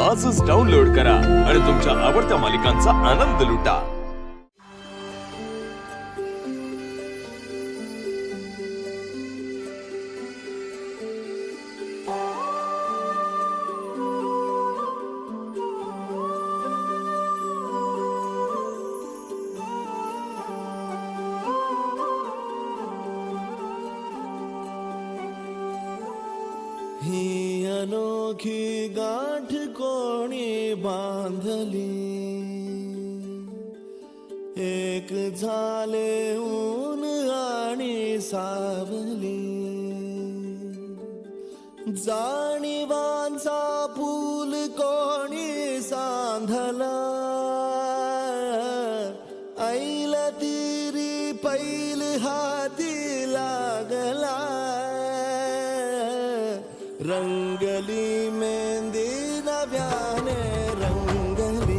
आजच डाउनलोड करा आणि तुमच्या आवडत्या मालिकांचा आनंद लुटा। ही अनोखी गाठ कोणी बांधली, एक झाले ऊन आणि सावली, जाणीवांचा पूल कोणी सांधला, ऐल तिरी पैल हाती लागला, रंगली मेहंदी नव्याने रंगली,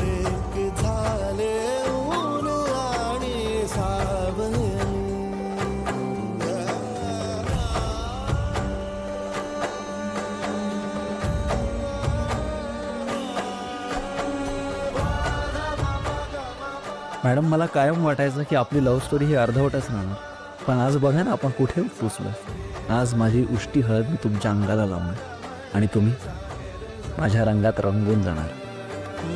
एक झाले ऊन आणि सावली। मॅडम, मला कायम वाटायचं की आपली लव्ह स्टोरी ही अर्धवटच राहणार, पण आज बघा ना आपण कुठे पोचलो। आज माझी उष्टी हळद मी तुमच्या अंगाला लावणार आणि तुम्ही माझ्या रंगात रंगून जाणार।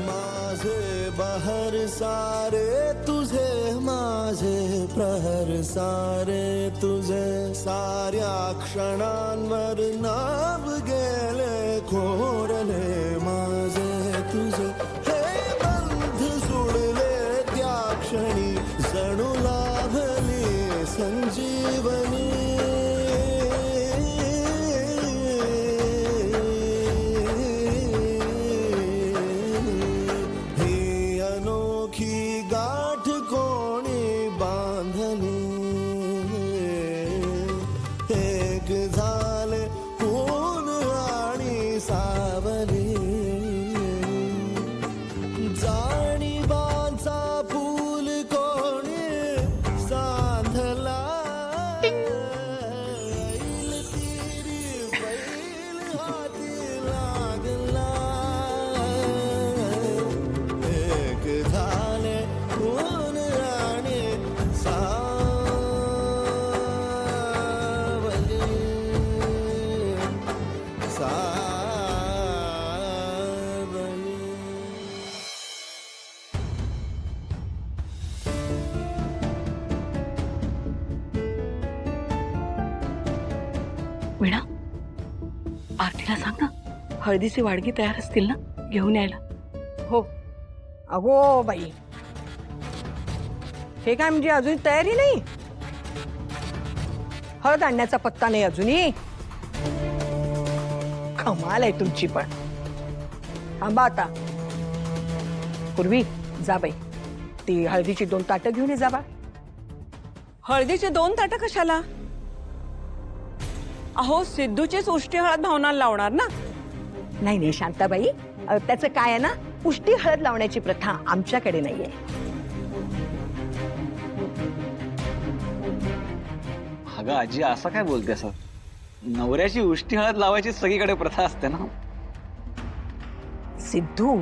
माझे बहर सारे तुझे, माझे प्रहर सारे तुझे, साऱ्या क्षणांवर नाव गेले कोरले माझे तुझे, हे बंध सोडले त्या क्षणी जणू लाभली संजीवनी। ही अनोखी गाठ कोणी बांधली, एक झाले ऊन आणि सावली, जाणीवांचा पूल कोणी सांधला, ऐल तिरी पैल हाती लागला, एक झाले ऊन आणि सावली, सावली। वीणा, आरतीला सांग ना, हळदीची वाडगी तयार असतील ना, घेऊन यायला। हो. अगो बाई, हे काय म्हणजे अजून तयारी नाही? हळद आणण्याचा पत्ता नाही अजूनही? कमाल आहे तुमची पण। थांबा आता, पूर्वी जा बाई, ती हळदीची 2 ताटं घेऊन ये जा बा। हळदीची 2 ताटं कशाला? अहो, सिद्धूचीच उष्टी हळद भावनाला लावणार ना। नाही नाही शांताबाई, त्याचं काय आहे ना, उष्टी हळद लावण्याची प्रथा आमच्याकडे नाहीये। अगं आजी, असं काय बोलते? असं नवऱ्याची उष्टी हळद लावायची सगळीकडे प्रथा असते ना। सिद्धू,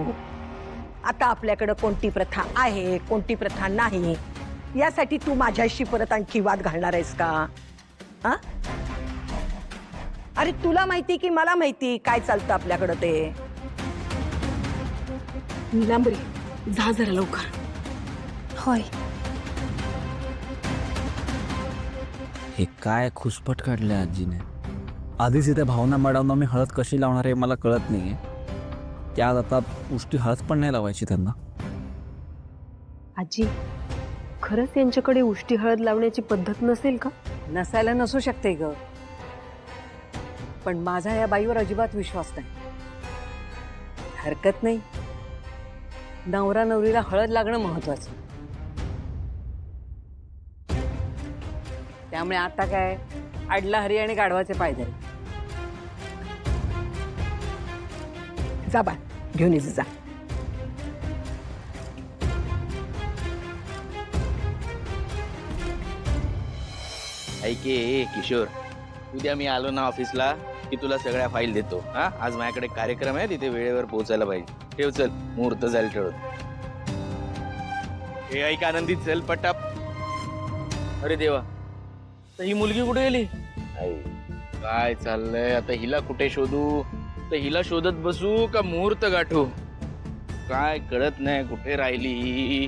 आता आपल्याकडे कोणती प्रथा आहे कोणती प्रथा नाही यासाठी तू माझ्याशी परत आणखी वाद घालणार आहेस का? हा? अरे तुला माहिती की मला माहिती काय चालतं आपल्याकडं ते। नीलांबरी, जा जरा लवकर। होय, हे काय खुसपट काढले आजीने। आधीच इथे भावना मॅडमना मी हळद कशी लावणार आहे मला कळत नाहीये, त्यात आता उष्टी हळद पण नाही लावायची त्यांना। आजी, खरंच यांच्याकडे उष्टी हळद लावण्याची पद्धत नसेल का? नसायला नसू शकते ग, पण माझा या बाईवर अजिबात विश्वास नाही। हरकत नाही, नवरा नवरीला हळद लागणं महत्वाचं। त्यामुळे आता काय, अडला हरी आणि गाढवाचे पायदरी। जा बा, घेऊन ये जा। ऐके किशोर, उद्या मी आलो ना ऑफिसला की तुला सगळ्या फाईल देतो. हा, आज माझ्याकडे कार्यक्रम आहे, तिथे वेळेवर पोहोचायला पाहिजे. ठेव, चल, मुहूर्त जायला ठेवत. हे ऐक आनंदी, चल पटाप. अरे देवा, तर ही मुलगी कुठे गेली? आई, काय चाललंय आता? हिला कुठे शोधू? तर हिला शोधत बसू का मुहूर्त गाठू? काय कळत नाही कुठे राहिली.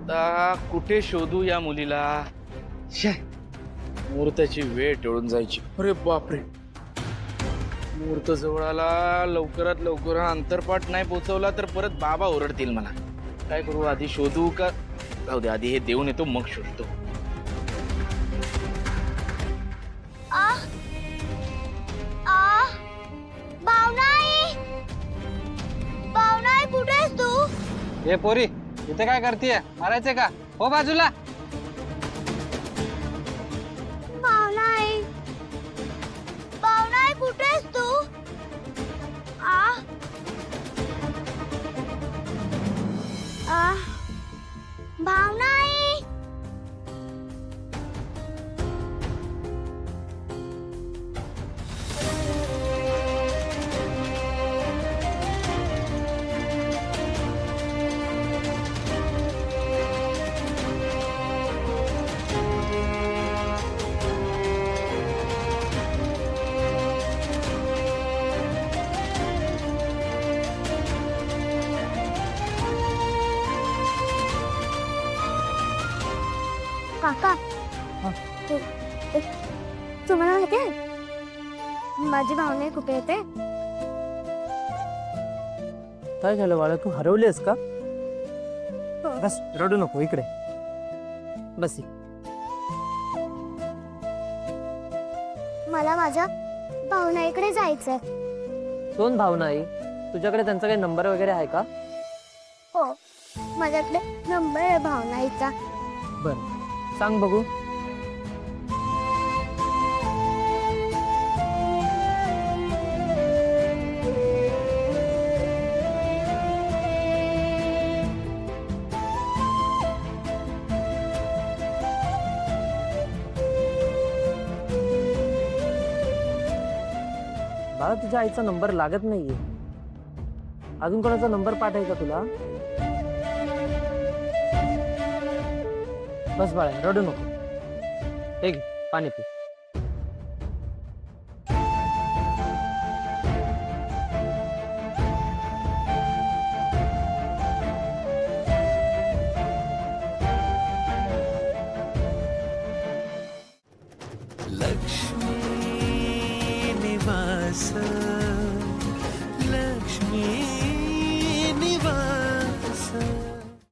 आता कुठे शोधू या मुलीला? शे, मुहूर्ताची वेळ टळून जायची. अरे बापरे, मुहूर्त जवळ आला. लवकरात लवकर हा अंतरपाठ नाही पोहोचवला तर परत बाबा ओरडतील मला. काय करू? आधी शोधू का? जाऊ दे, आधी हे देऊन येतो मग शोधतो. कुठे आहेस तू? हे पोरी, इथे काय करतेय? मारायचंय का? हो बाजूला. भावनाई, भावनाई कुठे आहेस तू? भावनाई. काका, तुम्हाला माहिती आहे माझी भावना कुठे येते? काय झालं बाळा, तू हरवलीस का? बस, रडू नको, इकडे बस. मला माझ्या भावनाईकडे जायचंय. दोन भावना आई, तुझ्याकडे त्यांचा काही नंबर वगैरे आहे का? हो, माझ्याकडे नंबर आहे भावनाईचा. बरं, सांग बघू. बाळा, तुझ्या आईचा नंबर लागत नाहीये. अजून कोणाचा नंबर पाठायचा तुला? बस बाळा, रडू नको. हे घे, पाणी पी. लक्ष्मी निवास